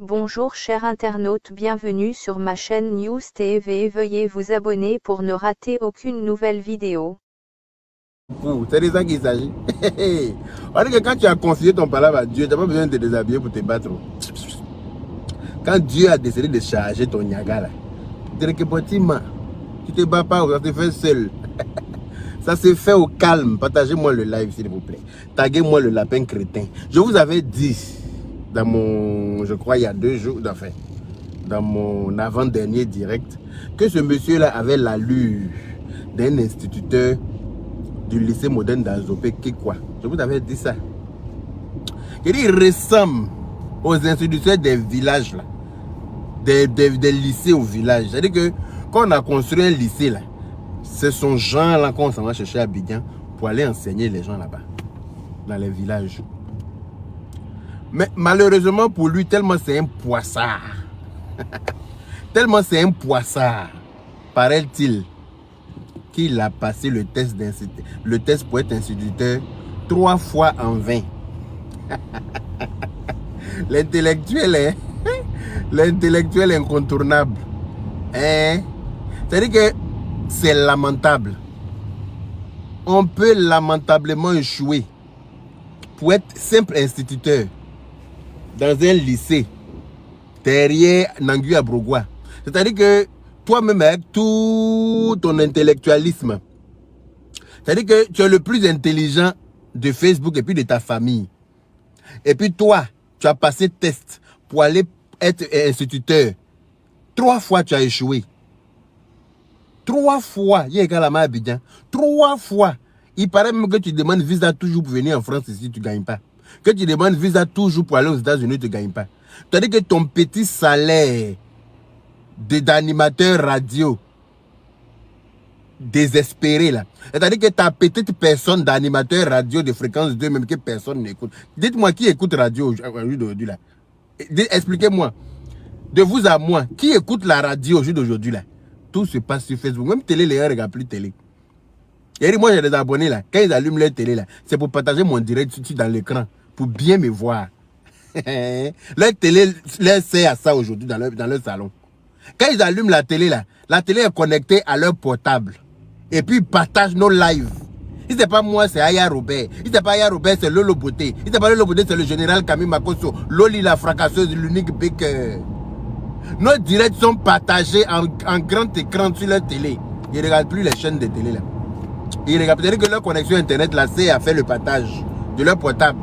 Bonjour chers internautes, bienvenue sur ma chaîne News TV. Veuillez vous abonner pour ne rater aucune nouvelle vidéo. C'est de ça qu'il s'agit. On dit que quand tu as confié ton palabre à Dieu, tu n'as pas besoin de te déshabiller pour te battre. Quand Dieu a décidé de charger ton Niagara, tu ne te bats pas, ça se fait seul. Ça se fait au calme. Partagez-moi le live s'il vous plaît. Taguez-moi le lapin crétin. Je vous avais dit dans mon, je crois il y a 2 jours, enfin, dans mon avant-dernier direct, que ce monsieur-là avait l'allure d'un instituteur du lycée moderne d'Azopé, quoi. Je vous avais dit ça. Il ressemble aux instituteurs des villages, là. Des lycées au village. C'est-à-dire que quand on a construit un lycée, là, c'est son genre là qu'on s'en va chercher à Abidjan pour aller enseigner les gens là-bas, dans les villages. Mais malheureusement pour lui, tellement c'est un poissard, tellement c'est un poissard, paraît-il, qu'il a passé le test pour être instituteur 3 fois en vain. L'intellectuel est l'intellectuel incontournable. Hein? C'est-à-dire que c'est lamentable. On peut lamentablement échouer pour être simple instituteur dans un lycée derrière Nangui à Brogua. C'est-à-dire que toi-même avec tout ton intellectualisme, c'est-à-dire que tu es le plus intelligent de Facebook et puis de ta famille. Et puis toi, tu as passé test pour aller être instituteur. 3 fois tu as échoué. 3 fois, il y a également à Abidjan. 3 fois. Il paraît même que tu demandes visa toujours pour venir en France ici, tu ne gagnes pas. Que tu demandes visa toujours pour aller aux États-Unis, tu ne gagnes pas. C'est-à-dire que ton petit salaire d'animateur radio désespéré là. C'est-à-dire que ta petite personne d'animateur radio de fréquence 2, même que personne n'écoute. Dites-moi qui écoute radio aujourd'hui là. Expliquez-moi. De vous à moi, qui écoute la radio aujourd'hui là? Tout se passe sur Facebook. Même télé, les gens ne regardent plus télé. Et moi, j'ai des abonnés là. Quand ils allument leur télé là, c'est pour partager mon direct dans l'écran. Pour bien me voir. Leur télé leur sert à ça aujourd'hui dans leur salon. Quand ils allument la télé là, la télé est connectée à leur portable. Et puis ils partagent nos lives. Si ce n'est pas moi, c'est Aya Robert. Si ce n'est pas Aya Robert, c'est Lolo Beauté. Si ce n'est pas Lolo Beauté, c'est le général Camille Makosso. Loli la fracasseuse, l'unique bec. Nos directs sont partagés en grand écran sur leur télé. Ils ne regardent plus les chaînes de télé là. Ils regardent peut-être que leur connexion internet là, c'est à faire le partage de leur portable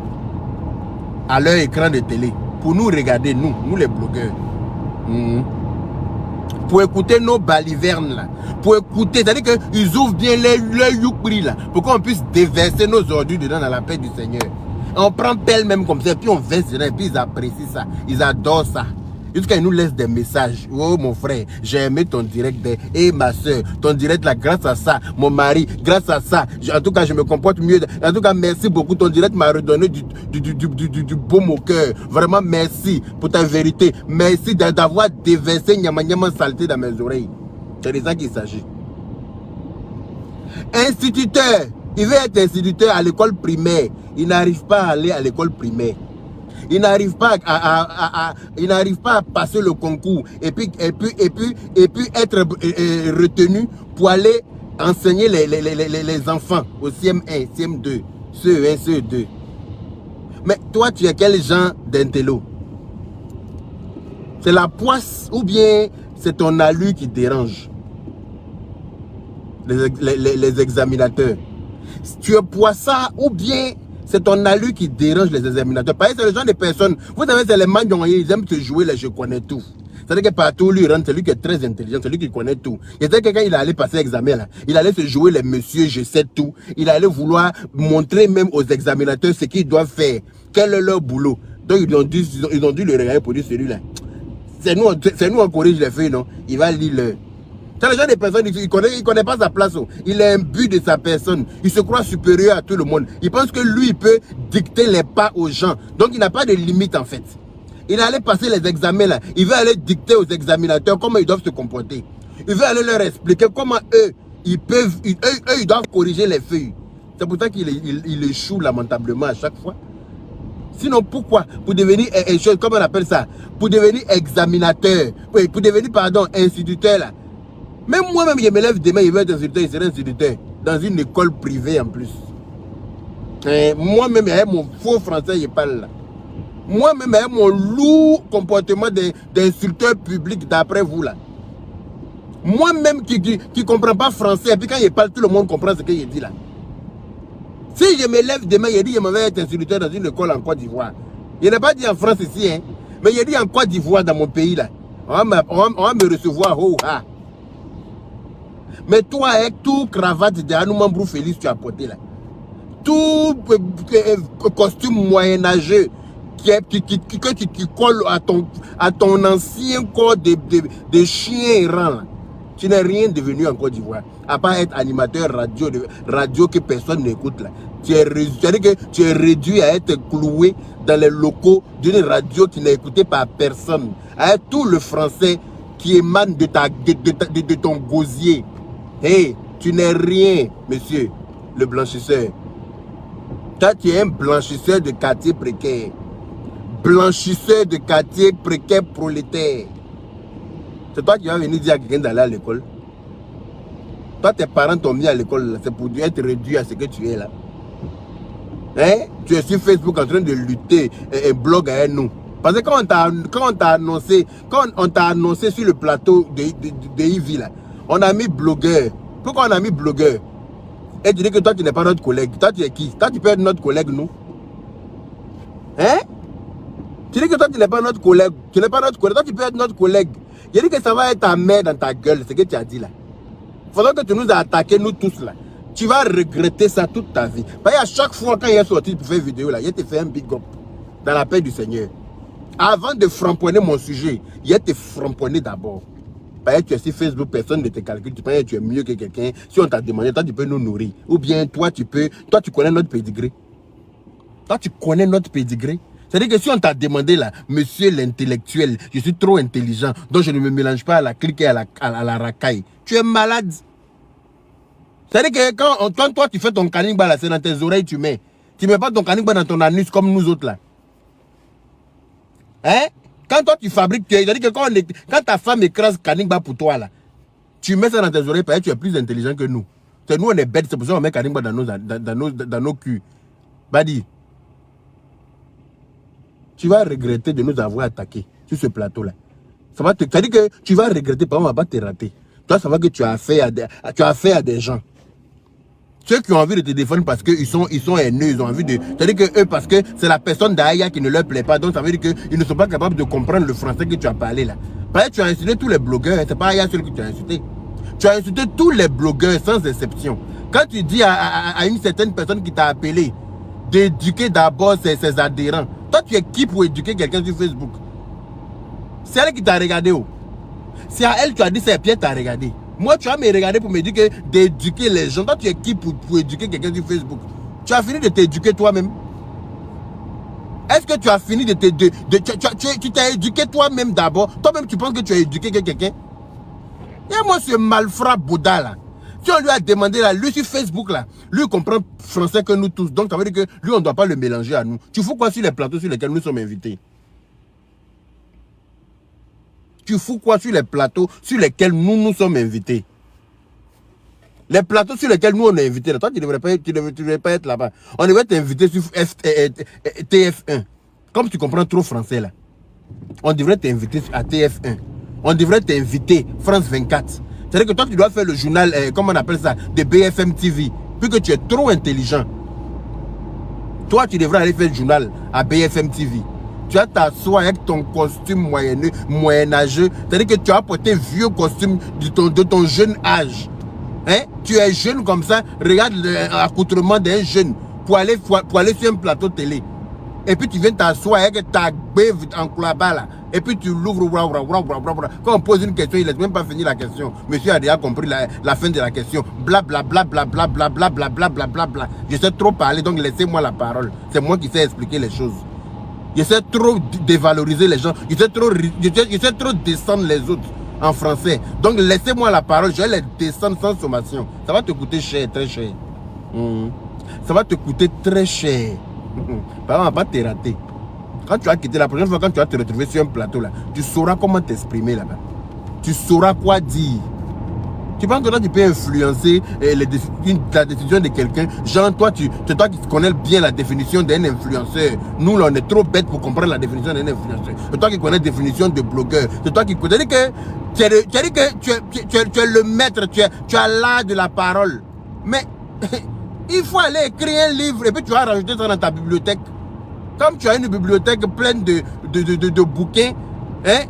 à leur écran de télé. Pour nous regarder, nous les blogueurs. Pour écouter nos balivernes là. Pour écouter, c'est-à-dire qu'ils ouvrent bien leur youpri là. Pour qu'on puisse déverser nos ordures dedans dans la paix du Seigneur. On prend pelle même comme ça, et puis on verse dedans, et puis ils apprécient ça. Ils adorent ça. Jusqu'à ils nous laissent des messages. Oh mon frère, j'ai aimé ton direct. Et ma soeur, ton direct là, grâce à ça. Mon mari, grâce à ça. En tout cas, je me comporte mieux. En tout cas, merci beaucoup. Ton direct m'a redonné du baume au cœur. Vraiment, merci pour ta vérité. Merci d'avoir déversé nyama saleté dans mes oreilles. C'est de ça qu'il s'agit. Instituteur. Il veut être instituteur à l'école primaire. Il n'arrive pas à aller à l'école primaire. Il n'arrive pas à passer le concours et puis être retenu pour aller enseigner les enfants au CM1, CM2, CE1, CE2. Mais toi, tu es quel genre d'intello? C'est la poisse ou bien c'est ton allure qui dérange les examinateurs? Tu es poissard ou bien c'est ton allure qui dérange les examinateurs. Parce que c'est le genre de personnes, vous savez, c'est les mandions, ils aiment se jouer les je connais tout. C'est-à-dire que partout, lui rentre, c'est lui qui est très intelligent, c'est lui qui connaît tout. Et c'est que quand il allait passer l'examen, là, il allait se jouer les messieurs, je sais tout. Il allait vouloir montrer même aux examinateurs ce qu'ils doivent faire. Quel est leur boulot. Donc ils ont dû le regarder pour dire celui-là. C'est nous on corrige les feuilles, non? Il va lire le... C'est le genre de personne, il connaît pas sa place. Il a un but de sa personne. Il se croit supérieur à tout le monde. Il pense que lui, il peut dicter les pas aux gens. Donc, il n'a pas de limite en fait. Il allait passer les examens là. Il veut aller dicter aux examinateurs comment ils doivent se comporter. Il veut aller leur expliquer comment eux, ils doivent corriger les feuilles. C'est pour ça qu'il échoue lamentablement à chaque fois. Sinon, pourquoi? Pour devenir, comment on appelle ça? Pour devenir examinateur. Oui, pour devenir, pardon, instituteur là. Même moi-même, je me lève demain, je vais être instituteur, je serai instituteur. Dans une école privée en plus. Moi-même, avec mon faux français, je parle là. Moi-même, avec mon lourd comportement d'insulteur public d'après vous là. Moi-même qui ne comprends pas français, et puis quand je parle, tout le monde comprend ce que je dis là. Si je me lève demain, je dis que je vais être instituteur dans une école en Côte d'Ivoire. Je n'ai pas dit en France ici, hein, mais je dis en Côte d'Ivoire, dans mon pays là. On va me recevoir, oh, ah. Mais toi, avec tout cravate de Anoumambrou Félix, tu as porté là. Tout costume moyenâgeux que tu colles à ton ancien corps de chien errant là. Tu n'es rien devenu en Côte d'Ivoire. À part être animateur radio que personne n'écoute là. Tu es réduit à être cloué dans les locaux d'une radio qui n'est écoutée par personne. Avec tout le français qui émane de ton gosier. Hey, tu n'es rien, monsieur le blanchisseur. Toi, tu es un blanchisseur de quartier précaire. Blanchisseur de quartier précaire prolétaire. C'est toi qui vas venir dire à quelqu'un d'aller à l'école. Toi, tes parents t'ont mis à l'école, c'est pour être réduit à ce que tu es là. Hein? Tu es sur Facebook en train de lutter et blog avec nous. Parce que quand on t'a annoncé sur le plateau de Ivy là, on a mis blogueur. Pourquoi on a mis blogueur? Et tu dis que toi, tu n'es pas notre collègue. Toi, tu es qui? Toi, tu peux être notre collègue, nous. Hein? Tu dis que toi, tu n'es pas notre collègue. Tu n'es pas notre collègue. Toi, tu peux être notre collègue. Je dis que ça va être ta mère dans ta gueule, ce que tu as dit là. Il faudra que tu nous as attaqué, nous tous là. Tu vas regretter ça toute ta vie. Parce qu'à chaque fois, quand il est sorti pour faire une vidéo là, il te fait un big up dans la paix du Seigneur. Avant de framponner mon sujet, il te framponné d'abord. Parce que tu es sur Facebook, personne ne te calcule. Tu penses que tu es mieux que quelqu'un. Si on t'a demandé, toi, tu peux nous nourrir. Ou bien, toi, tu connais notre pédigré. Toi, tu connais notre pédigré. C'est-à-dire que si on t'a demandé là, monsieur l'intellectuel, je suis trop intelligent, donc je ne me mélange pas à la clique et à la racaille. Tu es malade. C'est-à-dire que quand toi tu fais ton canigba là, c'est dans tes oreilles tu mets. Tu ne mets pas ton canigba dans ton anus comme nous autres là. Hein? Quand toi tu fabriques, c'est-à-dire que quand ta femme écrase canigba pour toi là, tu mets ça dans tes oreilles parce que tu es plus intelligent que nous. C'est nous on est bêtes, c'est pour ça qu'on met canigba dans nos culs. Badi. Tu vas regretter de nous avoir attaqués sur ce plateau-là. C'est-à-dire que tu vas regretter, parce qu'on ne va pas te rater. Toi, ça va que tu as affaire à des gens. Ceux qui ont envie de te défendre parce qu'ils sont haineux, ils ont envie de... C'est-à-dire que eux, parce que c'est la personne d'Aya qui ne leur plaît pas, donc ça veut dire qu'ils ne sont pas capables de comprendre le français que tu as parlé là. Parce que tu as insulté tous les blogueurs, c'est pas Aya seul que tu as insulté. Tu as insulté tous les blogueurs sans exception. Quand tu dis à une certaine personne qui t'a appelé d'éduquer d'abord ses adhérents, toi, tu es qui pour éduquer quelqu'un sur Facebook? C'est elle qui t'a regardé. Oh. C'est à elle que tu as dit, c'est Pierre qui t'a regardé. Moi, tu vas me regarder pour me dire que d'éduquer les gens. Toi, tu es qui pour éduquer quelqu'un sur Facebook? Tu as fini de t'éduquer toi-même? Est-ce que tu as fini de t'éduquer? Tu t'es éduqué toi-même d'abord. Toi-même, tu penses que tu as éduqué quelqu'un? Et moi, ce malfrat Bouddha là. Si on lui a demandé là, lui sur Facebook là, lui comprend français que nous tous. Donc ça veut dire que lui on ne doit pas le mélanger à nous. Tu fous quoi sur les plateaux sur lesquels nous sommes invités? Tu fous quoi sur les plateaux sur lesquels nous sommes invités? Les plateaux sur lesquels nous on est invités là, toi tu ne devrais pas être là-bas. On devrait t'inviter sur TF1. Comme tu comprends trop français là. On devrait t'inviter à TF1. On devrait t'inviter France 24. C'est-à-dire que toi, tu dois faire le journal, comment on appelle ça, de BFM TV. Puisque tu es trop intelligent. Toi, tu devrais aller faire le journal à BFM TV. Tu vas t'asseoir avec ton costume moyenâgeux. C'est-à-dire que tu as porté vieux costume de ton jeune âge. Hein? Tu es jeune comme ça, regarde l'accoutrement d'un jeune pour aller sur un plateau télé. Et puis tu viens t'asseoir avec ta bève en là-bas là. Et puis tu l'ouvres. Quand on pose une question, il ne laisse même pas finir la question. Monsieur a déjà compris la fin de la question. Blablabla. Je sais trop parler, donc laissez-moi la parole. C'est moi qui sais expliquer les choses. Je sais trop dévaloriser les gens. Je sais trop descendre les autres en français. Donc laissez-moi la parole. Je vais les descendre sans sommation. Ça va te coûter cher, très cher. Ça va te coûter très cher. Par exemple, on va pas te rater. Quand tu vas quitter, la prochaine fois, quand tu vas te retrouver sur un plateau, là, tu sauras comment t'exprimer là-bas. Tu sauras quoi dire. Tu penses que là, tu peux influencer la décision de quelqu'un. Genre, toi, c'est toi qui connais bien la définition d'un influenceur. Nous, là, on est trop bêtes pour comprendre la définition d'un influenceur. C'est toi qui connais la définition de blogueur. C'est toi qui connais que tu es le maître, tu as l'art de la parole. Mais il faut aller écrire un livre et puis tu vas rajouter ça dans ta bibliothèque. Comme tu as une bibliothèque pleine de bouquins, hein,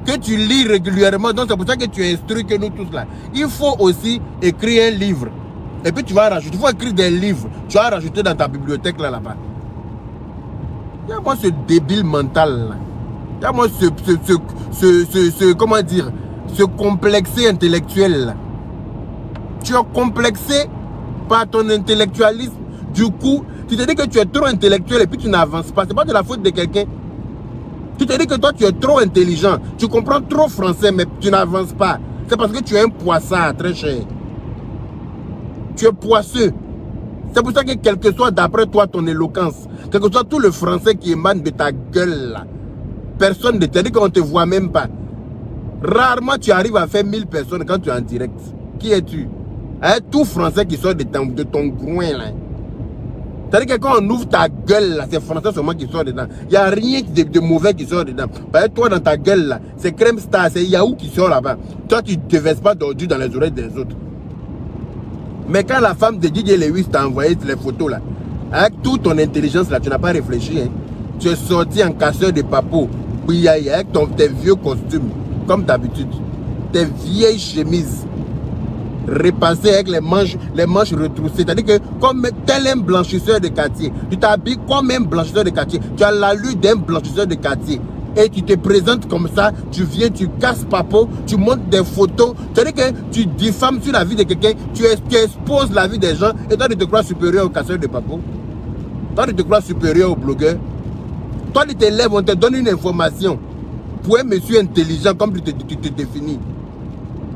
que tu lis régulièrement, donc c'est pour ça que tu instruis que nous tous là. Il faut aussi écrire un livre. Et puis tu vas rajouter, il faut écrire des livres. Tu vas rajouter dans ta bibliothèque là-bas. Il y a moi ce débile mental là. Il y a moi comment dire, ce complexé intellectuel là. Tu es complexé par ton intellectualisme. Du coup, tu te dis que tu es trop intellectuel et puis tu n'avances pas. Ce n'est pas de la faute de quelqu'un. Tu te dis que toi, tu es trop intelligent. Tu comprends trop français, mais tu n'avances pas. C'est parce que tu es un poissard, très cher. Tu es poisseux. C'est pour ça que quel que soit d'après toi ton éloquence, quel que soit tout le français qui émane de ta gueule là, personne ne te dit qu'on ne te voit même pas. Rarement tu arrives à faire 1000 personnes quand tu es en direct. Qui es-tu? Hein? Tout français qui sort de ton groin là. C'est-à-dire que quand on ouvre ta gueule là, c'est français seulement qui sort dedans. Il n'y a rien de mauvais qui sort dedans. Bah, toi dans ta gueule là, c'est crème star, c'est Yahoo qui sort là-bas. Toi tu ne te verses pas d'ordure dans les oreilles des autres. Mais quand la femme de Didier Lewis t'a envoyé les photos là, avec toute ton intelligence là, tu n'as pas réfléchi. Hein. Tu es sorti en casseur de papeau, avec tes vieux costumes, comme d'habitude. Tes vieilles chemises. Repassé avec les manches retroussées. C'est-à-dire que comme tel un blanchisseur de quartier, tu t'habilles comme un blanchisseur de quartier. Tu as l'allure d'un blanchisseur de quartier. Et tu te présentes comme ça, tu viens, tu casses papeau, tu montes des photos. C'est-à-dire que tu diffames sur la vie de quelqu'un, tu exposes la vie des gens et toi tu te crois supérieur au casseur de papeau. Toi tu te crois supérieur au blogueur. Toi tu te lèves, on te donne une information. Pour un monsieur intelligent comme tu te définis.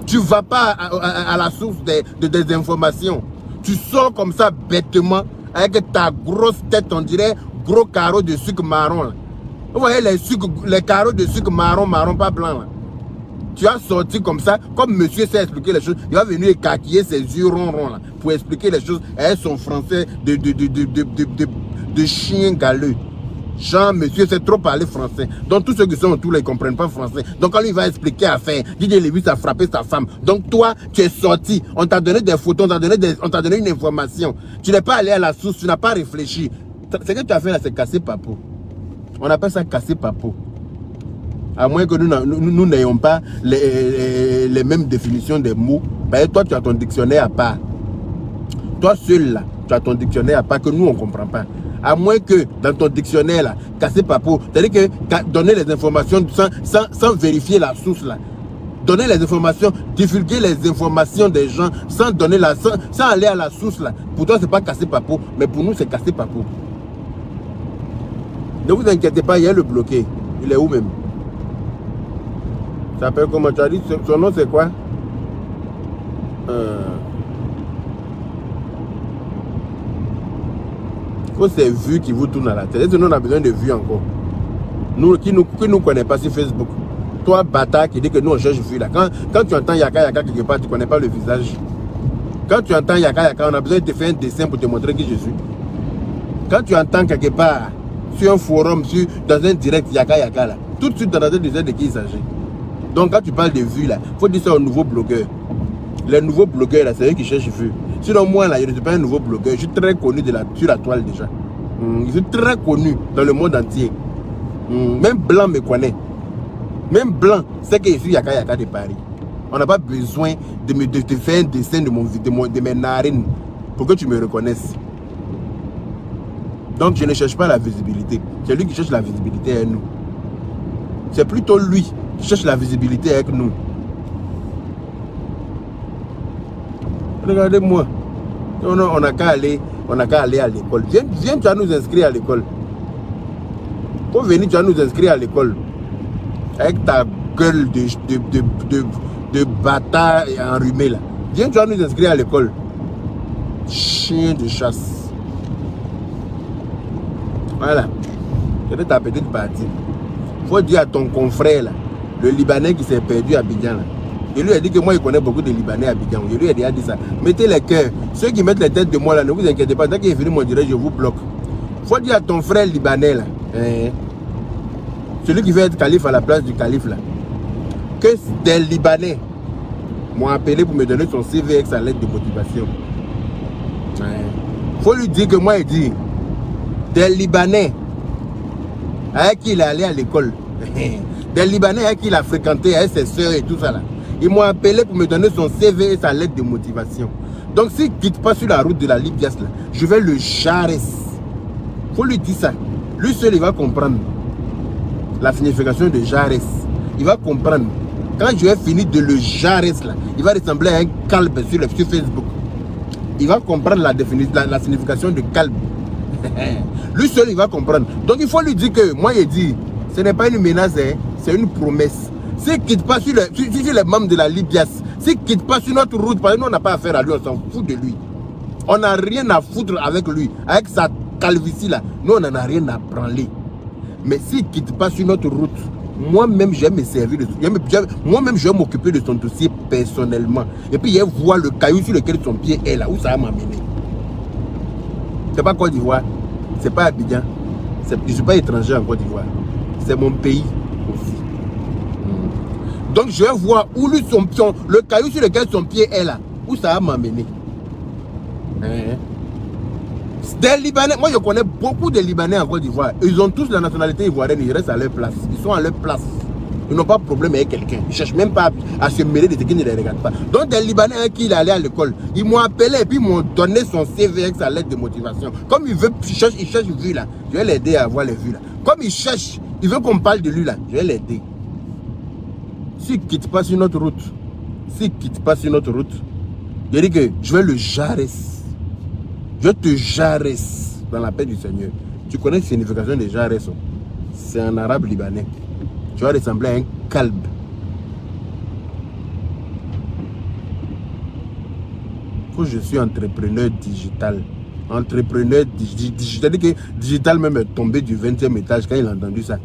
Tu ne vas pas à la source des informations. Tu sors comme ça bêtement avec ta grosse tête, on dirait gros carreaux de sucre marron. Là. Vous voyez les carreaux de sucre marron, pas blanc. Là. Tu as sorti comme ça, comme monsieur sait expliquer les choses. Il va venir écarquiller ses yeux ronds là, pour expliquer les choses avec son français de chien galeux. Jean, monsieur, c'est trop parler français. Donc tous ceux qui sont autour, là, ils ne comprennent pas français. Donc quand lui va expliquer à faire, Didier Lewis a frappé sa femme. Donc toi, tu es sorti, on t'a donné des photos, on t'a donné une information. Tu n'es pas allé à la source, tu n'as pas réfléchi. Ce que tu as fait là, c'est casser papeau. On appelle ça casser papeau. À moins que nous n'ayons pas les mêmes définitions des mots. Ben, toi, tu as ton dictionnaire à part. Toi seul là, tu as ton dictionnaire à part que nous, on ne comprend pas. À moins que dans ton dictionnaire, là, casser papeau, c'est-à-dire que donner les informations sans vérifier la source, là. Donner les informations, divulguer les informations des gens sans aller à la source, là. Pour toi, ce n'est pas casser papeau, mais pour nous, c'est casser papeau. Ne vous inquiétez pas, il y a le bloqué. Il est où même? Ça s'appelle comment tu as dit? Son nom, c'est quoi? Faut ces vues qui vous tournent à la tête. Est-ce que nous on a besoin de vues encore? Nous qui nous connaissons pas sur Facebook. Toi, bâtard, qui dit que nous on cherche vues là. Quand tu entends Yaka quelque part, tu ne connais pas le visage. Quand tu entends Yaka, on a besoin de te faire un dessin pour te montrer qui je suis. Quand tu entends quelque part, sur un forum, dans un direct Yaka là, tout de suite dans la tête, tu sais de qui il s'agit. Donc quand tu parles de vues là, il faut dire ça aux nouveaux blogueurs. Les nouveaux blogueurs là, c'est eux qui cherchent vues. Sinon moi là, je ne suis pas un nouveau blogueur, je suis très connu sur la toile déjà. Je suis très connu dans le monde entier. Même Blanc me connaît. Même Blanc sait que je suis Yaka de Paris. On n'a pas besoin de te faire un dessin de mes narines pour que tu me reconnaisses. Donc je ne cherche pas la visibilité. C'est lui qui cherche la visibilité avec nous. C'est plutôt lui qui cherche la visibilité avec nous. Regardez-moi. On n'a qu'à aller à l'école. Viens, tu vas nous inscrire à l'école. Pour venir, tu vas nous inscrire à l'école. Avec ta gueule de bâtard enrhumé là. Viens, tu vas nous inscrire à l'école. Chien de chasse. Voilà. C'était ta petite partie. Il faut dire à ton confrère, là, le Libanais qui s'est perdu à Abidjan. Là. Et lui a dit que moi, il connaît beaucoup de Libanais à Abidjan. Et lui a déjà dit ça. Mettez les cœurs. Ceux qui mettent les têtes de moi, là, ne vous inquiétez pas. Dès qu'il est venu, moi, je dirais, je vous bloque. Il faut dire à ton frère Libanais, là, celui qui veut être calife à la place du calife, là, que des Libanais m'ont appelé pour me donner son CV avec sa lettre de motivation. Il faut lui dire que moi, il dit, des Libanais avec qui il est allé à l'école, des Libanais avec qui il a fréquenté, avec ses soeurs et tout ça là. Ils m'ont appelé pour me donner son CV et sa lettre de motivation. Donc s'il ne quitte pas sur la route de la Libias là, je vais le jarrer. Il faut lui dire ça. Lui seul, il va comprendre la signification de jarrer. Il va comprendre. Quand je vais finir de le jarrer là, il va ressembler à un calbe sur Facebook. Il va comprendre la signification de calbe. Lui seul, il va comprendre. Donc il faut lui dire que, moi, il dit, ce n'est pas une menace, hein, c'est une promesse. S'il ne quitte pas sur les membres de la Libias, s'il ne quitte pas sur notre route, parce que nous, on n'a pas affaire à lui, on s'en fout de lui. On n'a rien à foutre avec lui, avec sa calvitie là. Nous, on n'en a rien à branler. Mais s'il ne quitte pas sur notre route, moi-même, je vais me servir de moi-même, je vais m'occuper de son dossier personnellement. Et puis, je vais voir le caillou sur lequel son pied est là, où ça va m'amener. C'est pas Côte d'Ivoire, c'est pas Abidjan. Je ne suis pas étranger en Côte d'Ivoire. C'est mon pays aussi. Donc je vais voir où lui, le caillou sur lequel son pied est là, où ça va m'amener. Des Libanais, moi je connais beaucoup de Libanais en Côte d'Ivoire. Ils ont tous la nationalité ivoirienne, ils restent à leur place. Ils sont à leur place. Ils n'ont pas de problème avec quelqu'un. Ils ne cherchent même pas à se mêler de ce qui ne les regarde pas. Donc des Libanais avec qui il est allé à l'école, ils m'ont appelé et puis ils m'ont donné son CV avec sa lettre de motivation. Comme il cherche une vue là, je vais l'aider à avoir les vues là. Comme il cherche, il veut qu'on parle de lui là, je vais l'aider. S'il ne quitte pas sur notre route, je dis que je vais le jarrer. Je te jarrer dans la paix du Seigneur. Tu connais la signification de jarrer? C'est un arabe libanais. Tu vas ressembler à un calbe. Je suis entrepreneur digital. Entrepreneur digital. C'est-à-dire que digital même est tombé du 20e étage quand il a entendu ça.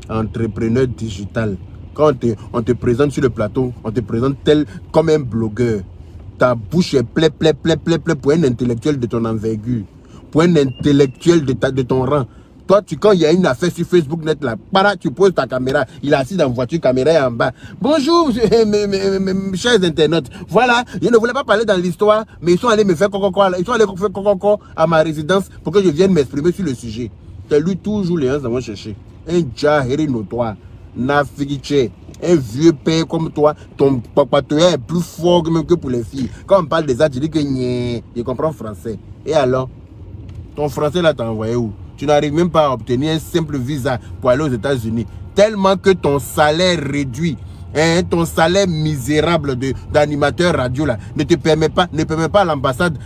Entrepreneur digital. Quand on te présente sur le plateau, on te présente tel comme un blogueur. Ta bouche est pleine pour un intellectuel de ton envergure. Pour un intellectuel de ton rang. Toi, quand il y a une affaire sur Facebook Net, là, tu poses ta caméra. Il est assis dans la voiture, caméra est en bas. Bonjour, mes chers internautes. Voilà, je ne voulais pas parler dans l'histoire, mais ils sont allés me faire coco. Ils sont allés faire coco à ma résidence pour que je vienne m'exprimer sur le sujet. C'est lui toujours les gens vont chercher. Un jaheri notoire, nafigiche, un vieux père comme toi, ton papa est plus fort même que pour les filles. Quand on parle des arts, tu dis que je comprends français. Et alors, ton français là, t'as envoyé où? Tu n'arrives même pas à obtenir un simple visa pour aller aux États-Unis. Tellement que ton salaire réduit, hein, ton salaire misérable d'animateur radio là, ne permet pas à l'ambassade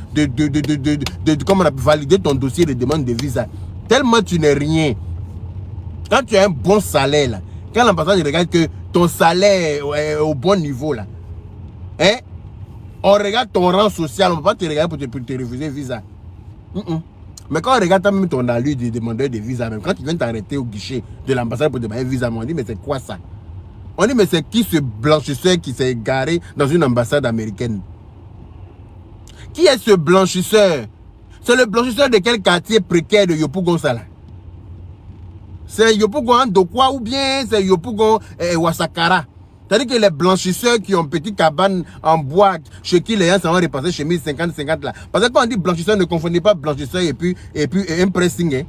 comment on appelle, valider ton dossier de demande de visa. Tellement tu n'es rien. Quand tu as un bon salaire là, quand l'ambassade regarde que ton salaire est au bon niveau là, hein, on regarde ton rang social, on ne peut pas te regarder pour te refuser visa. Mais quand on regarde même ton allure de demandeur de visa, même quand tu viens t'arrêter au guichet de l'ambassade pour demander un visa, on dit mais c'est quoi ça? On dit mais c'est qui ce blanchisseur qui s'est garé dans une ambassade américaine? Qui est ce blanchisseur? C'est le blanchisseur de quel quartier précaire de Yopougon ça là? C'est Yopougon Ndokwa ou bien c'est Yopougon Wasakara? C'est-à-dire que les blanchisseurs qui ont petite cabane en bois, chez qui les gens s'en vont repasser chez 1050 là. Parce que quand on dit blanchisseur, ne confondez pas blanchisseur et puis un pressing. Hein.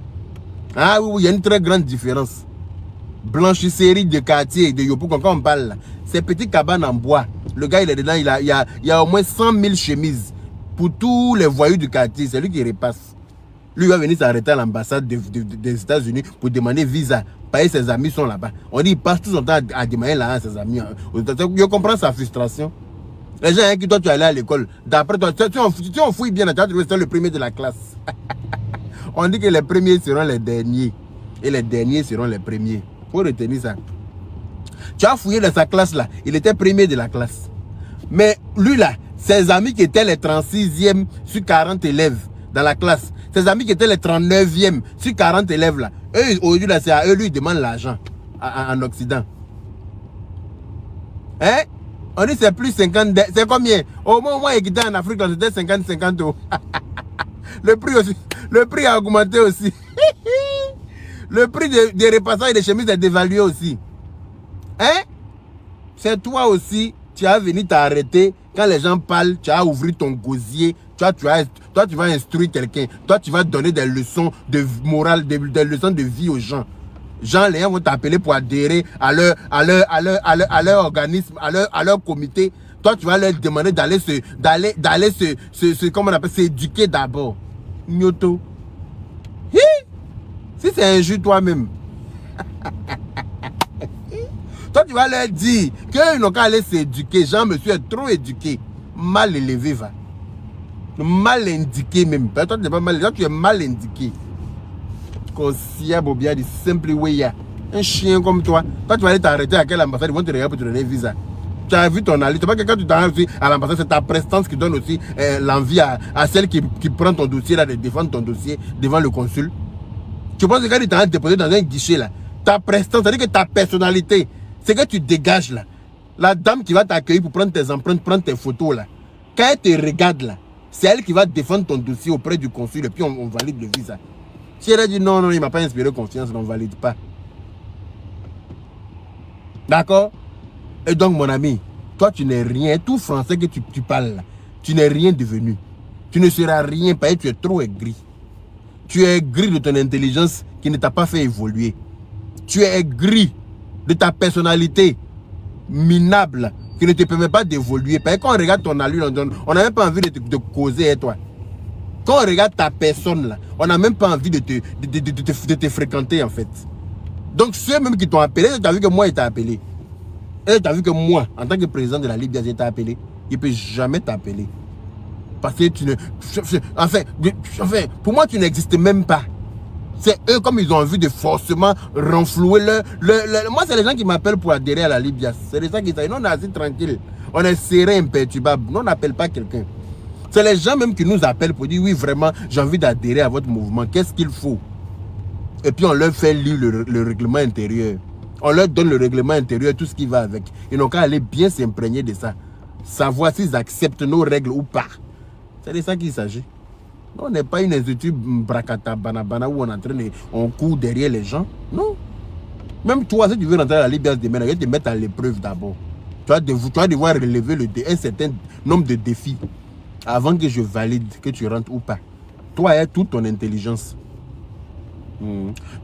Ah oui, il y a une très grande différence. Blanchisserie de quartier de Yopougon, quand on parle là, c'est petite cabane en bois. Le gars il est dedans, il y a au moins 100 000 chemises pour tous les voyous du quartier. C'est lui qui repasse. Lui va venir s'arrêter à l'ambassade des États-Unis pour demander visa. Parce que ses amis sont là-bas. On dit il passe tout son temps à demander là à ses amis. Je comprends sa frustration. Les gens qui toi tu es allé à l'école, d'après toi, si on fouille bien, tu vas trouver le premier de la classe. On dit que les premiers seront les derniers. Et les derniers seront les premiers. Il faut retenir ça. Tu as fouillé dans sa classe là, il était premier de la classe. Mais lui là, ses amis qui étaient les 36e sur 40 élèves, dans la classe. Ses amis qui étaient les 39e sur 40 élèves là. Eux, aujourd'hui, c'est à eux, lui, ils demandent l'argent en Occident. Hein? On dit c'est plus 50. C'est combien? Au moment où il était en Afrique, c'était 50-50 euros. Le prix a augmenté aussi. Le prix des repassages et des chemises est dévalué aussi. Hein? C'est toi aussi, tu as venu t'arrêter. Quand les gens parlent, tu as ouvert ton gosier. Toi, tu vas instruire quelqu'un. Toi, tu vas donner des leçons de morale, des leçons de vie aux gens. Les gens vont t'appeler pour adhérer à leur organisme, à leur comité. Toi, tu vas leur demander d'aller comment on appelle, s'éduquer d'abord. Nyoto. Si c'est injuste toi-même. Toi, tu vas leur dire qu'ils n'ont qu'à aller s'éduquer. Jean-Monsieur est trop éduqué. Mal élevé, va. Mal indiqué même. Toi, tu n'es pas mal élevé. Toi, tu es mal indiqué. Kosia Bobia dit simple way. Un chien comme toi. Toi, tu vas aller t'arrêter à quelle ambassade? Ils vont te regarder pour te donner un visa. Tu as vu ton allié. Tu sais pas que quand tu t'arrêtes aussi à l'ambassade, c'est ta prestance qui donne aussi l'envie à celle qui prend ton dossier là, de défendre ton dossier devant le consul. Tu penses que quand tu t'arrêtes déposé dans un guichet là, ta prestance, c'est-à-dire que ta personnalité, c'est que tu dégages là. La dame qui va t'accueillir pour prendre tes empreintes, prendre tes photos là, quand elle te regarde là, c'est elle qui va défendre ton dossier auprès du consul et puis on valide le visa. Si elle a dit non, il ne m'a pas inspiré confiance, on ne valide pas. D'accord? Et donc, mon ami, toi, tu n'es rien. Tout français que tu parles là, tu n'es rien devenu. Tu ne seras rien parce que tu es trop aigri. Tu es aigri de ton intelligence qui ne t'a pas fait évoluer. Tu es aigri de ta personnalité minable qui ne te permet pas d'évoluer. Parce que quand on regarde ton allure, on n'a même pas envie de causer avec toi. Quand on regarde ta personne là, on n'a même pas envie de te fréquenter en fait. Donc ceux même qui t'ont appelé, tu as vu que moi il t'a appelé. Et tu as vu que moi, en tant que président de la Libye, il t'a appelé. Il ne peut jamais t'appeler. Parce que tu ne... Enfin, pour moi, tu n'existes même pas. C'est eux, comme ils ont envie de forcément renflouer Moi, c'est les gens qui m'appellent pour adhérer à la Libye. C'est les gens qui disent, non, on est assis tranquille. On est serré, imperturbable. Non, on n'appelle pas quelqu'un. C'est les gens même qui nous appellent pour dire, oui, vraiment, j'ai envie d'adhérer à votre mouvement. Qu'est-ce qu'il faut? Et puis, on leur fait lire le règlement intérieur. On leur donne le règlement intérieur, tout ce qui va avec. Ils n'ont qu'à aller bien s'imprégner de ça. Savoir s'ils acceptent nos règles ou pas. C'est de ça qu'il s'agit. On n'est pas une institut bracata banabana où on entraîne, on court derrière les gens. Non. Même toi, si tu veux rentrer à la Libye demain, je vais te mettre à l'épreuve d'abord. Tu vas devoir relever un certain nombre de défis avant que je valide que tu rentres ou pas. Toi, est toute ton intelligence.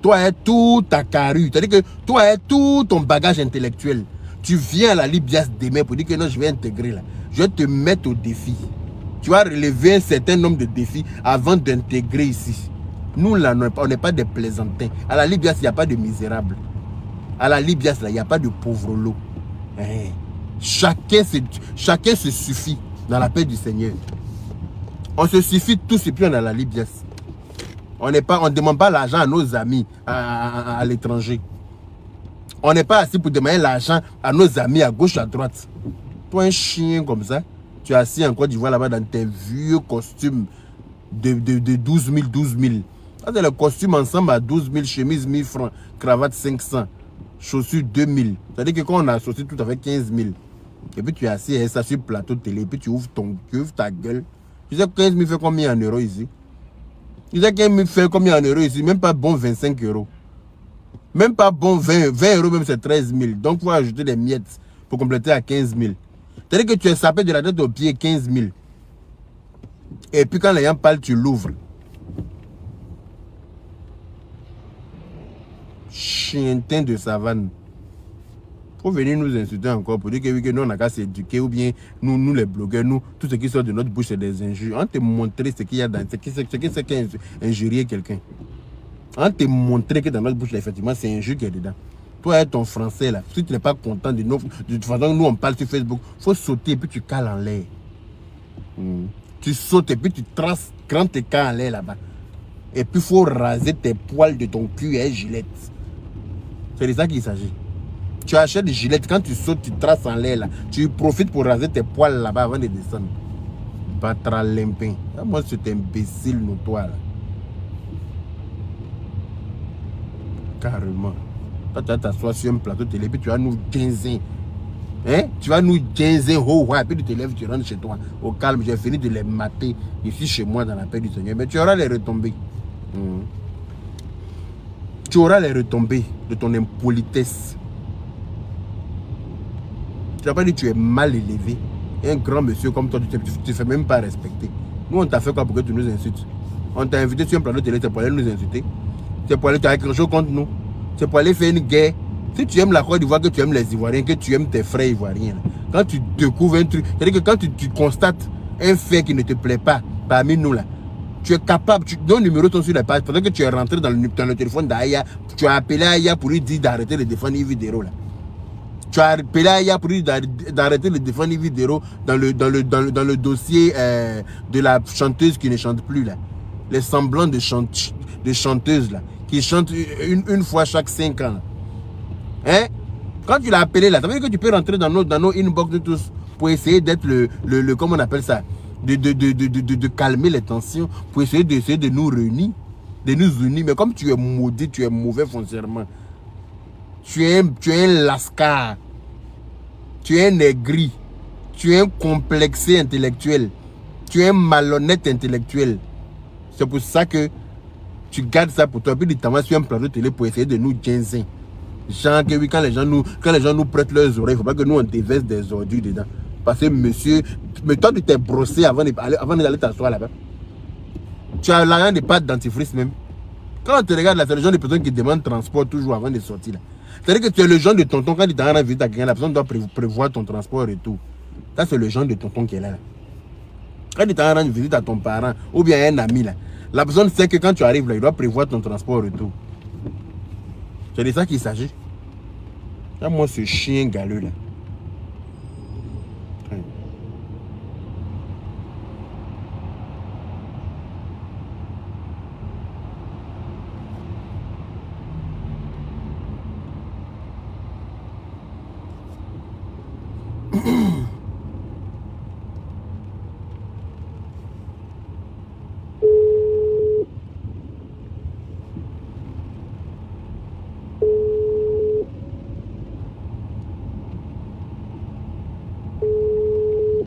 Toi, est toute ta carrure. C'est-à-dire que toi, est tout ton bagage intellectuel. Tu viens à la Libye demain pour dire que non, je vais intégrer là. Je vais te mettre au défi. Tu vas relever un certain nombre de défis avant d'intégrer ici. Nous, là, on n'est pas des plaisantins. À la Libye, il n'y a pas de misérables. À la Libye, il n'y a pas de pauvres lots. Chacun se suffit dans la paix du Seigneur. On se suffit tous et puis on est à la Libye. On ne demande pas l'argent à nos amis à l'étranger. On n'est pas assis pour demander l'argent à nos amis à gauche, à droite. Toi, un chien comme ça, tu es assis en Côte d'Ivoire là-bas dans tes vieux costumes de 12 000. Ça, c'est le costume ensemble à 12 000, chemise 1000 francs, cravate 500, chaussures 2000. C'est-à-dire que quand on a associé tout avec 15 000, et puis tu es assis et ça sur le plateau de télé, et puis tu ouvres ta gueule. Tu sais 15 000 fait combien en euros ici? Tu sais 15 000 fait combien en euros ici? Même pas bon 25 euros. Même pas bon 20 euros, même c'est 13 000. Donc il faut ajouter des miettes pour compléter à 15 000. C'est-à-dire que tu es sapé de la tête aux pieds 15 000. Et puis quand les gens parlent, tu l'ouvres. Chientin de savane. Faut venir nous insulter encore pour dire que, oui, que nous on n'a qu'à s'éduquer ou bien nous les blogueurs, nous, tout ce qui sort de notre bouche c'est des injures. On te montrer ce qu'il y a dans ce qui c'est qu'injurier quelqu'un. On te montrer que dans notre bouche, là, effectivement, c'est injure qui est dedans. Toi, ton français là, si tu n'es pas content de toute façon, nous on parle sur Facebook, il faut sauter et puis tu cales en l'air. Tu sautes et puis tu traces grand tes cas en l'air là-bas. Et puis il faut raser tes poils de ton cul et gilette. C'est de ça qu'il s'agit. Tu achètes des gilettes, quand tu sautes, tu traces en l'air là. Tu profites pour raser tes poils là-bas avant de descendre. Batra Limpin. Moi, c'est imbécile notoire. Là. Carrément. Toi, tu vas t'asseoir sur un plateau télé, puis tu vas nous ginzer. Hein? Tu vas nous ginzer, puis tu te lèves, tu rentres chez toi. Au calme, j'ai fini de les mater ici chez moi dans la paix du Seigneur. Mais tu auras les retombées. Tu auras les retombées de ton impolitesse. Tu n'as pas dit que tu es mal élevé. Un grand monsieur comme toi, tu ne te fais même pas respecter. Nous, on t'a fait quoi pour que tu nous insultes? On t'a invité sur un plateau de télé, c'est pour aller nous insulter. C'est pour aller faire quelque chose contre nous. C'est pour aller faire une guerre. Si tu aimes la Côte d'Ivoire, que tu aimes les Ivoiriens, que tu aimes tes frères Ivoiriens, quand tu découvres un truc, c'est-à-dire que quand tu constates un fait qui ne te plaît pas parmi nous là, tu es capable, nos numéros sont sur la page, pendant que tu es rentré dans le téléphone d'Aya, tu as appelé Aya pour lui dire d'arrêter de défendre Yves Dero là. Tu as appelé Aya pour lui dire d'arrêter de défendre Yves Dero dans le dossier de la chanteuse qui ne chante plus là. Les semblants de chanteuses là, qui chantent une fois chaque 5 ans là. Hein? Quand tu l'as appelé là, ça veut dire que tu peux rentrer dans nos inbox de tous pour essayer d'être le comment on appelle ça, de calmer les tensions, pour essayer de nous réunir, de nous unir. Mais comme tu es maudit, tu es mauvais foncièrement. Tu es un lascar, tu es un aigri, tu es un complexé intellectuel, tu es un malhonnête intellectuel. C'est pour ça que tu gardes ça pour toi, puis tu t'envoies sur un plateau de télé pour essayer de nous ginzer. Genre que oui, quand les gens nous prêtent leurs oreilles, il ne faut pas que nous on déverse des ordures dedans. Parce que monsieur, mais toi tu t'es brossé avant d'aller t'asseoir là-bas. Tu as l'argent de pâte dentifrice même. Quand on te regarde là, c'est le genre de personne qui demande transport toujours avant de sortir là. C'est-à-dire que tu es le genre de tonton, quand il t'en rend visite à quelqu'un, la personne doit prévoir ton transport et tout. Ça c'est le genre de tonton qui est là. Quand il t'en rend visite à ton parent ou bien à un ami là, la personne sait que quand tu arrives là, il doit prévoir ton transport et tout. C'est de ça qu'il s'agit. Moi, ce chien galeux là.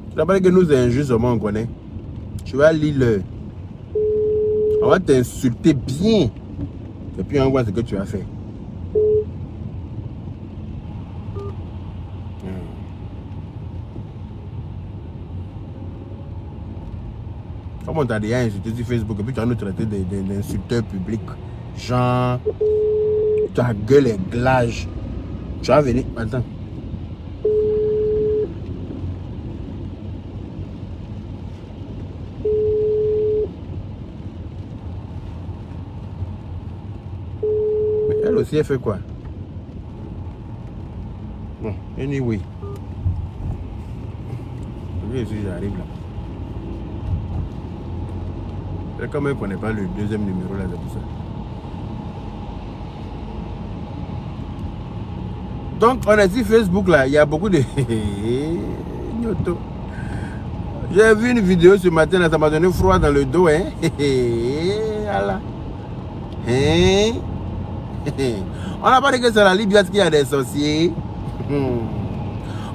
Tu n'as pas dit que nous injustement on connaît. Tu vas lire le. On va t'insulter bien. Et puis on voit ce que tu as fait. Comme on t'a déjà insulté sur Facebook et puis tu vas nous traiter d'insulteurs publics. Genre, ta gueule est glage. Tu vas venir. Attends. Elle aussi, elle fait quoi? Bon, anyway. Lui aussi, j'arrive là. C'est comme elle ne connaît pas le deuxième numéro là, c'est pour ça. Donc, on est sur Facebook là, il y a beaucoup de... J'ai vu une vidéo ce matin là, ça m'a donné froid dans le dos, hein. Voilà. Hein? On n'a pas dit que c'est la Libye qui a des sorciers. On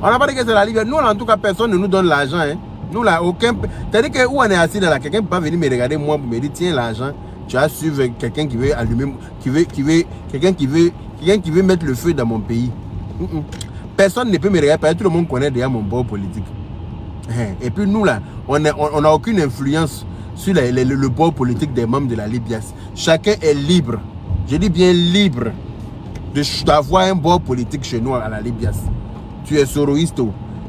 n'a pas dit que c'est la Libye. Nous, en tout cas, personne ne nous donne l'argent. Hein. Nous, là, aucun. C'est-à-dire que où on est assis là, quelqu'un ne peut pas venir me regarder moi pour me dire tiens, l'argent, tu as suivi quelqu'un qui veut allumer, quelqu'un qui veut mettre le feu dans mon pays. Personne ne peut me regarder parce que tout le monde connaît déjà mon bord politique. Et puis nous, là, on n'a aucune influence sur le bord politique des membres de la Libye. Chacun est libre. Je dis bien libre d'avoir un bord politique chez nous à la Libye. Tu es soroïste,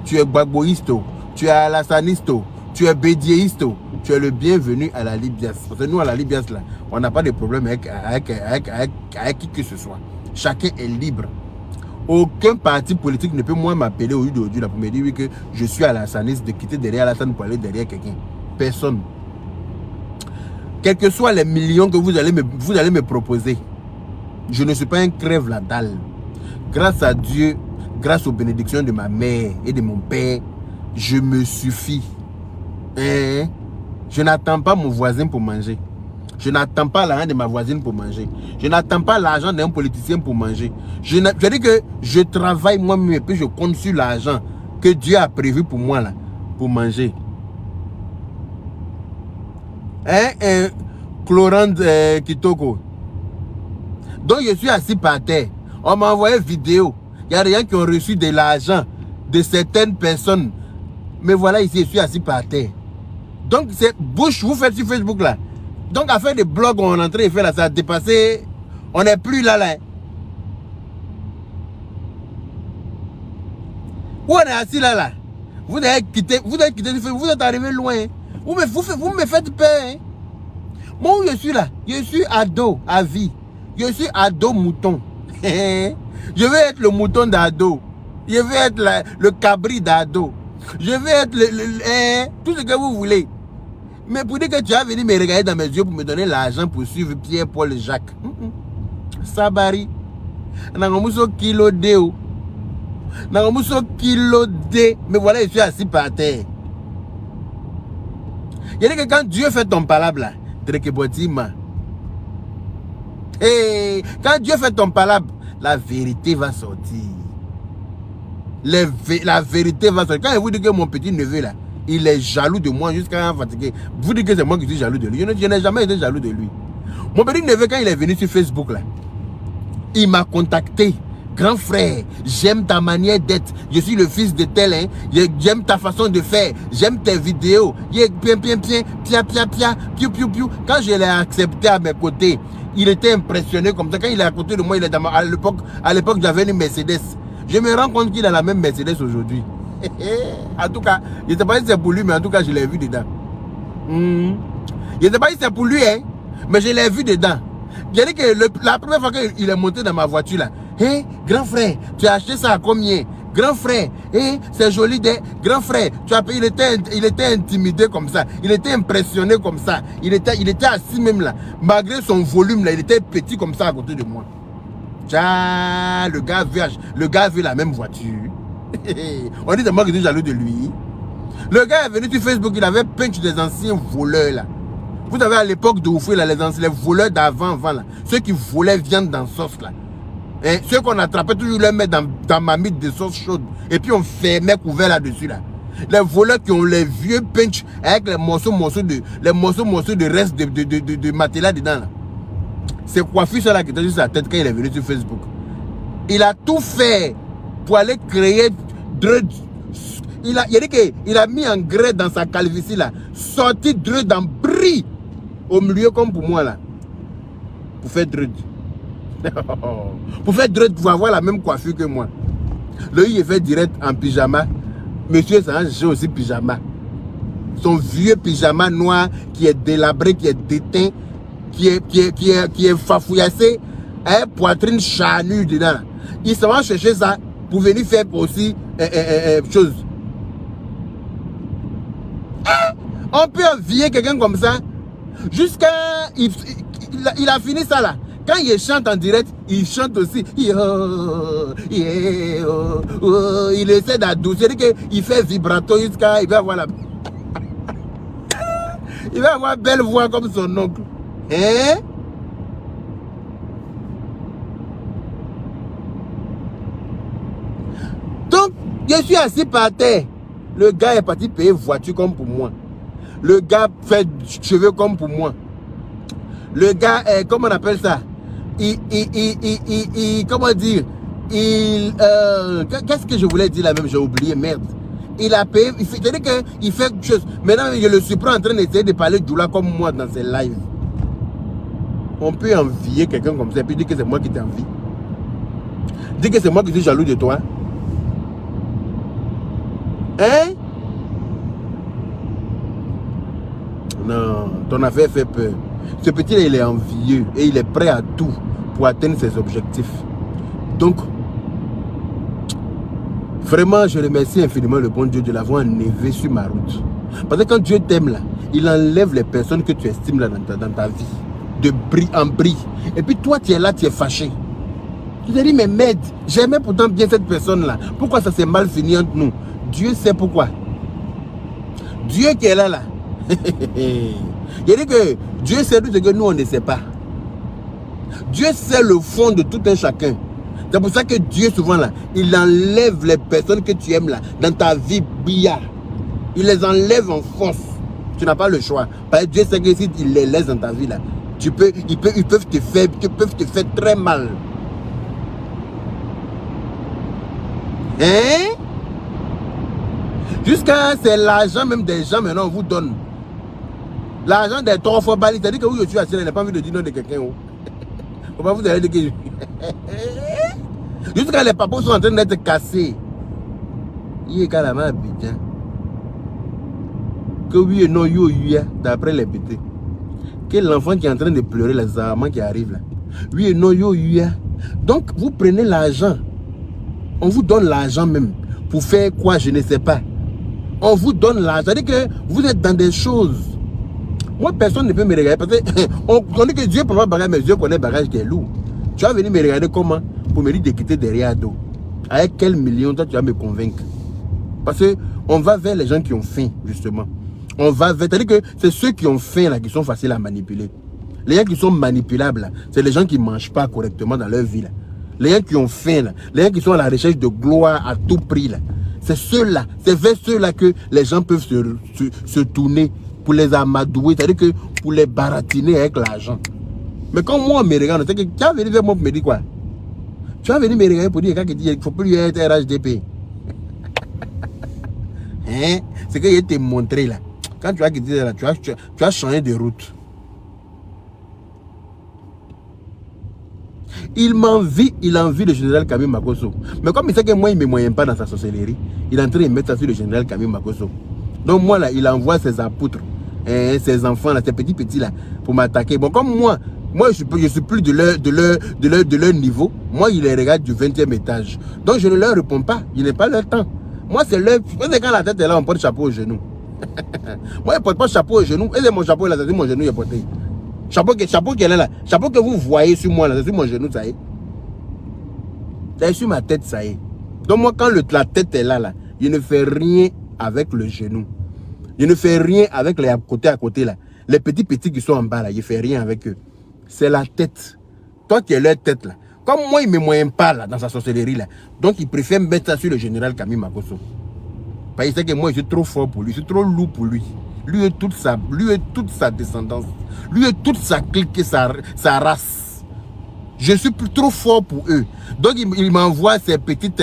tu es gbagboïste, tu es alassaniste, tu es bédiéiste, tu es le bienvenu à la Libye. Parce que nous à la Libye, là, on n'a pas de problème avec qui que ce soit. Chacun est libre. Aucun parti politique ne peut moi m'appeler aujourd'hui pour me dire oui, que je suis alassaniste, de quitter derrière Alassane pour aller derrière quelqu'un. Personne. Quels que soient les millions que vous allez me proposer, je ne suis pas un crève la dalle. Grâce à Dieu, grâce aux bénédictions de ma mère et de mon père, je me suffis. Je n'attends pas mon voisin pour manger. Je n'attends pas l'argent de ma voisine pour manger. Je n'attends pas l'argent d'un politicien pour manger. Je dis que je travaille moi-même et puis je compte sur l'argent que Dieu a prévu pour moi là, pour manger. Chlorande Kitoko. Donc je suis assis par terre. On m'a envoyé vidéo. Il y a des gens qui ont reçu de l'argent de certaines personnes. Mais voilà, ici, je suis assis par terre. Donc c'est bouche, vous faites sur Facebook là. Donc à faire des blogs, on est en train de faire là, ça a dépassé. On n'est plus là. Où on est assis là. Vous avez quitté, vous êtes arrivé loin. Vous me faites peur. Hein. Moi où je suis là, je suis ado à vie. Je suis ado mouton. Je vais être le mouton d'ado. Je vais être le cabri d'ado. Je vais être tout ce que vous voulez. Mais pour dire que tu as venu me regarder dans mes yeux pour me donner l'argent pour suivre Pierre, Paul et Jacques. Sabari. Nangomuso kilo deo. Nangomuso kilo de. Mais voilà, je suis assis par terre. Il y a que quand Dieu fait ton palabre là, quand Dieu fait ton palabre, la vérité va sortir. La vérité va sortir. Quand je vous dis que mon petit neveu là, il est jaloux de moi jusqu'à fatiguer. Vous dites que c'est moi qui suis jaloux de lui. Je n'ai jamais été jaloux de lui. Mon petit neveu, quand il est venu sur Facebook là, il m'a contacté. Grand frère, j'aime ta manière d'être. Je suis le fils de tel. Hein. J'aime ta façon de faire. J'aime tes vidéos. Quand je l'ai accepté à mes côtés, il était impressionné comme ça. Quand il est à côté de moi, il est dans à l'époque, j'avais une Mercedes. Je me rends compte qu'il a la même Mercedes aujourd'hui. En tout cas, je ne sais pas si c'est pour lui, mais en tout cas, je l'ai vu dedans. Je ne sais pas si c'est pour lui, hein, mais je l'ai vu dedans. J'ai dit que la première fois qu'il est monté dans ma voiture, là, hey, grand frère, tu as acheté ça à combien? Grand frère, hey, c'est joli, grand frère, tu as payé, il était intimidé comme ça, il était impressionné comme ça, il était assis même là, malgré son volume là, il était petit comme ça à côté de moi. Tcha, le gars veut la même voiture. On dit de moi que je suis jaloux de lui. Le gars est venu sur Facebook, il avait peint des anciens voleurs là. Vous savez à l'époque de Oufoué, les voleurs d'avant, là, ceux qui volaient viande dans sauce là. Hein, ceux qu'on attrapait toujours les mettre dans ma mythe de sauce chaude. Et puis on fermait couvert là-dessus là. Les voleurs qui ont les vieux pinch avec les morceaux de reste de matelas dedans là. C'est Coiffus là qui était sur sa tête quand il est venu sur Facebook. Il a tout fait pour aller créer il a dit qu'il a mis en grès dans sa calvitie là, sorti dreux dans bris au milieu comme pour moi là. Pour faire dreux. Pour faire dreux, pour avoir la même coiffure que moi. Lui il fait direct en pyjama. Monsieur ça j'ai aussi pyjama. Son vieux pyjama noir qui est délabré, qui est déteint, qui est fafouillassé, hein, poitrine charnue dedans. Il s'en va chercher ça pour venir faire aussi chose. On peut envier quelqu'un comme ça jusqu'à il a fini ça là. Quand il chante en direct, il chante aussi. Il essaie d'adoucir, il fait vibrato jusqu'à il va avoir il va avoir belle voix comme son oncle. Hein? Donc, je suis assis par terre. Le gars est parti payer voiture comme pour moi. Le gars fait cheveux comme pour moi. Le gars, comment on appelle ça? Comment dire? Qu'est-ce que je voulais dire là même? J'ai oublié, merde. Il a payé, c'est-à-dire qu'il fait quelque chose. Maintenant, je le surprends en train d'essayer de parler Djoula comme moi dans ses lives. On peut envier quelqu'un comme ça et puis dire que c'est moi qui t'envie. Dire que c'est moi qui suis jaloux de toi. Hein? Non, ton affaire fait peur. Ce petit-là, il est envieux et il est prêt à tout pour atteindre ses objectifs. Donc, vraiment, je remercie infiniment le bon Dieu de l'avoir enlevé sur ma route. Parce que quand Dieu t'aime là, il enlève les personnes que tu estimes là dans ta vie. De bris en bris. Et puis toi, tu es là, tu es fâché. Tu te dis, mais merde, j'aimais pourtant bien cette personne là. Pourquoi ça s'est mal fini entre nous? Dieu sait pourquoi. Dieu qui est là, là. Il dit que Dieu sait tout ce que nous, on ne sait pas. Dieu sait le fond de tout un chacun. C'est pour ça que Dieu, souvent, là, il enlève les personnes que tu aimes, là, dans ta vie, billard. Il les enlève en force. Tu n'as pas le choix. Parce que Dieu sait que si il les laisse dans ta vie, là, ils peuvent te faire très mal. Hein? Jusqu'à c'est l'argent même des gens, maintenant, on vous donne. L'argent des 3 fois balles, c'est-à-dire que vous, je suis assis, il n'a pas envie de dire non de quelqu'un. Faut pas vous allez dire que... Jusqu'à les papas sont en train d'être cassés. Il est carrément Abidjan. Que oui et non, yo, d'après les pétés. Que l'enfant qui est en train de pleurer, les amants qui arrivent là. Oui et non, yo, donc, vous prenez l'argent. On vous donne l'argent même. Pour faire quoi, je ne sais pas. On vous donne l'argent. C'est-à-dire que vous êtes dans des choses. Moi, personne ne peut me regarder. Parce qu'on dit que Dieu peut pas bagage, mais Dieu connaît le bagage qui est lourd. Tu vas venir me regarder comment? Pour me dire de quitter derrière dos. Avec quel million, toi, tu vas me convaincre? Parce qu'on va vers les gens qui ont faim, justement. On va vers... C'est-à-dire que c'est ceux qui ont faim, là, qui sont faciles à manipuler. Les gens qui sont manipulables, c'est les gens qui ne mangent pas correctement dans leur vie, là. Les gens qui ont faim, là. Les gens qui sont à la recherche de gloire à tout prix, là. C'est ceux-là, c'est vers ceux-là que les gens peuvent se tourner pour les amadouer, c'est-à-dire que pour les baratiner avec l'argent. Mais quand moi, on me regarde, c'est que tu vas venir vers moi pour me dire quoi? Tu vas venir me regarder pour dire qu'il ne faut plus lui être RHDP. Hein? C'est que je t'ai montré là. Quand tu vas quitter là, tu vas changer de route. Il envie le général Camille Makosso. Mais comme il sait que moi, il ne me moyen pas dans sa sorcellerie, il est en train de mettre ça sur le général Camille Makosso. Donc moi, là, il envoie ses apôtres, ses enfants, là, ses petits là, pour m'attaquer. Bon, comme moi je suis plus de leur niveau. Moi, il les regarde du 20e étage. Donc je ne leur réponds pas. Il n'est pas leur temps. Moi, c'est leur... Quand la tête est là, on porte chapeau au genou. Moi, je ne porte pas chapeau au genou. Et c'est mon chapeau là, c'est mon genou, il est porté. Chapeau qui est là, là. Chapeau que vous voyez sur moi, là, c'est sur mon genou, ça y est. C'est sur ma tête, ça y est. Donc moi, quand la tête est là, là, je ne fais rien avec le genou. Je ne fais rien avec les à côté, là. Les petits qui sont en bas, là, je ne fais rien avec eux. C'est la tête. Toi qui es leur tête, là. Comme moi, il ne me moyen pas, là, dans sa sorcellerie, là. Donc, il préfère mettre ça sur le général Camille Makosso. Parce qu'il sait que moi, je suis trop fort pour lui. Je suis trop lourd pour lui. Lui et toute sa descendance. Lui et toute sa clique et sa race. Je suis trop fort pour eux. Donc, il m'envoie ces petites,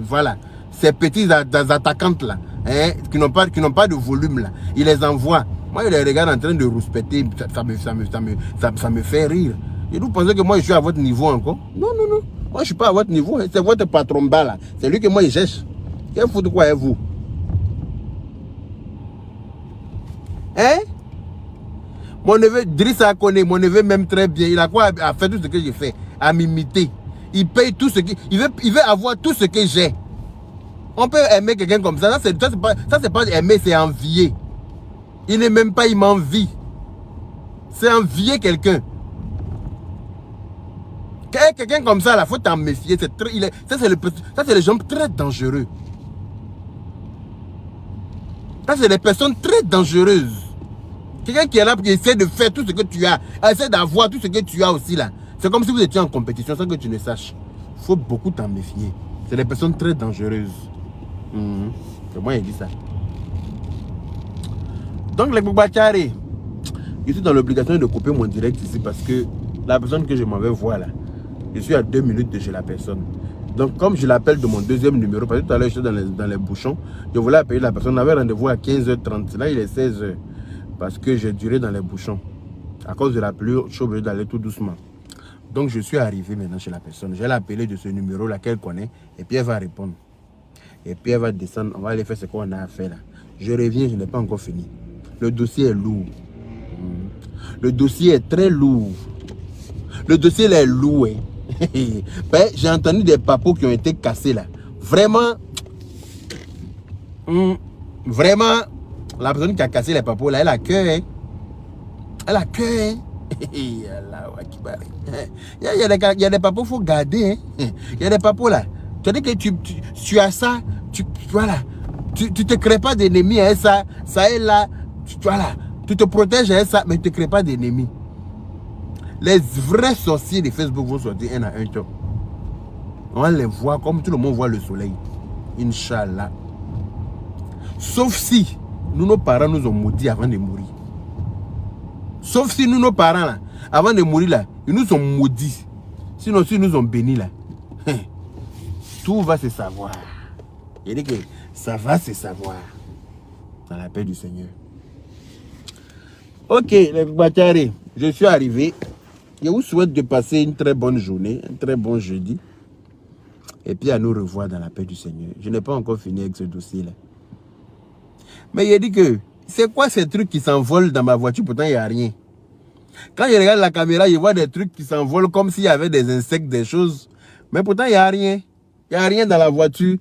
voilà, ces petites attaquantes là, hein, qui n'ont pas de volume là. Il les envoie. Moi, je les regarde en train de rouspéter. Ça me fait rire. Et vous pensez que moi, je suis à votre niveau encore? Non, non, non. Moi, je ne suis pas à votre niveau. Hein. C'est votre patron bas là. C'est lui que moi, il cherche. Quel fou de quoi est vous? Hein? Mon neveu, Drissa connaît, mon neveu m'aime très bien. Il a quoi à faire tout ce que j'ai fait? À m'imiter. Il paye tout ce que... Il veut avoir tout ce que j'ai. On peut aimer quelqu'un comme ça. Ça, c'est pas aimer, c'est envier. Il n'est même pas, il m'envie. C'est envier quelqu'un. Quelqu'un comme ça, il faut t'en méfier. Ça, c'est les gens très dangereux. Ça, c'est des personnes très dangereuses. Quelqu'un qui est là, qui essaie de faire tout ce que tu as, essaie d'avoir tout ce que tu as aussi là. C'est comme si vous étiez en compétition sans que tu ne saches. Il faut beaucoup t'en méfier. C'est des personnes très dangereuses. C'est moi qui dis ça. Donc les Boubachari, je suis dans l'obligation de couper mon direct ici parce que la personne que je m'en vais voir là, je suis à 2 minutes de chez la personne. Donc comme je l'appelle de mon deuxième numéro, parce que tout à l'heure j'étais dans les bouchons, je voulais appeler la personne, on avait rendez-vous à 15h30, là il est 16h, parce que j'ai duré dans les bouchons. À cause de la pluie, je suis obligé d'aller tout doucement. Donc je suis arrivé maintenant chez la personne, je vais l'appeler de ce numéro là qu'elle connaît, et puis elle va répondre. Et puis elle va descendre, on va aller faire ce qu'on a à faire là. Je reviens, je n'ai pas encore fini. Le dossier est lourd. Le dossier est très lourd. Le dossier est lourd. Hein. Ben, j'ai entendu des papos qui ont été cassés là. Vraiment. Vraiment. La personne qui a cassé les papos là, elle a cœur. Hein. Elle a cœur. Hein. Il y a des papos qu'il faut garder. Hein. Il y a des papos là. Tu as dit que tu as ça. Voilà. tu te crées pas d'ennemis, hein, ça est là. Voilà, tu te protèges, hein, ça, mais tu ne te crées pas d'ennemis. Les vrais sorciers de Facebook vont sortir un à un. On va les voir comme tout le monde voit le soleil. Inch'Allah. Sauf si nos parents nous ont maudits avant de mourir. Sauf si nos parents, là, avant de mourir, là, ils nous ont maudits. Sinon, si ils nous ont bénis, là, tout va se savoir. Il dit que ça va se savoir. Dans la paix du Seigneur. Ok, les Bachari, je suis arrivé. Je vous souhaite de passer une très bonne journée, un très bon jeudi. Et puis à nous revoir dans la paix du Seigneur. Je n'ai pas encore fini avec ce dossier-là. Mais il a dit que, c'est quoi ces trucs qui s'envolent dans ma voiture? Pourtant, il n'y a rien. Quand je regarde la caméra, je vois des trucs qui s'envolent comme s'il y avait des insectes, des choses. Mais pourtant, il n'y a rien. Il n'y a rien dans la voiture.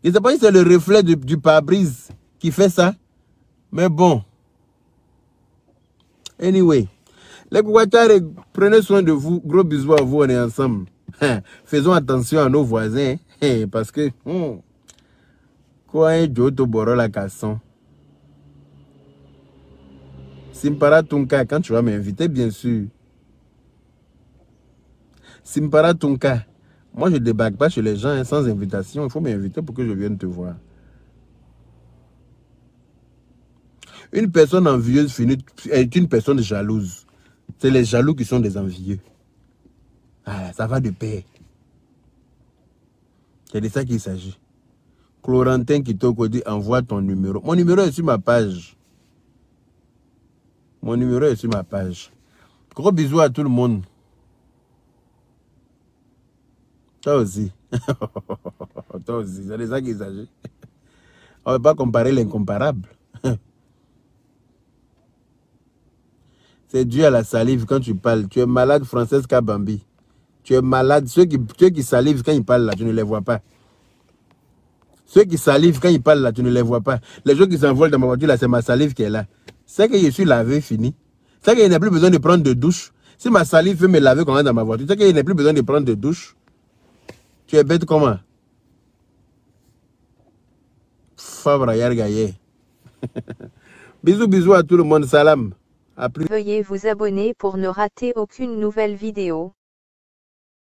Je ne sais pas si c'est le reflet du pare-brise qui fait ça. Mais bon. Anyway. Les Kouatare, prenez soin de vous. Gros bisous à vous, on est ensemble. Faisons attention à nos voisins. Parce que... Quoi, un Joto Boro la casson. Simpara Tunka, quand tu vas m'inviter, bien sûr. Simpara Tunka. Moi, je ne débarque pas chez les gens hein, sans invitation. Il faut m'inviter pour que je vienne te voir. Une personne envieuse est une personne jalouse. C'est les jaloux qui sont des envieux. Ah, ça va de pair. C'est de ça qu'il s'agit. Florentin Kitoko dit envoie ton numéro. Mon numéro est sur ma page. Mon numéro est sur ma page. Gros bisous à tout le monde. Toi aussi. Toi aussi. C'est de ça qu'il s'agit. On ne va pas comparer l'incomparable. C'est dû à la salive quand tu parles. Tu es malade, Française Kabambi. Tu es malade. Ceux qui salivent quand ils parlent là, tu ne les vois pas. Ceux qui salivent quand ils parlent là, tu ne les vois pas. Les gens qui s'envolent dans ma voiture là, c'est ma salive qui est là. C'est que je suis lavé, fini. C'est qu'il n'y a plus besoin de prendre de douche. Si ma salive veut me laver quand on est dans ma voiture, c'est qu'il n'y a plus besoin de prendre de douche. Tu es bête comment? Fabra Yargaye. Bisous, bisous à tout le monde. Salam. À plus. Veuillez vous abonner pour ne rater aucune nouvelle vidéo.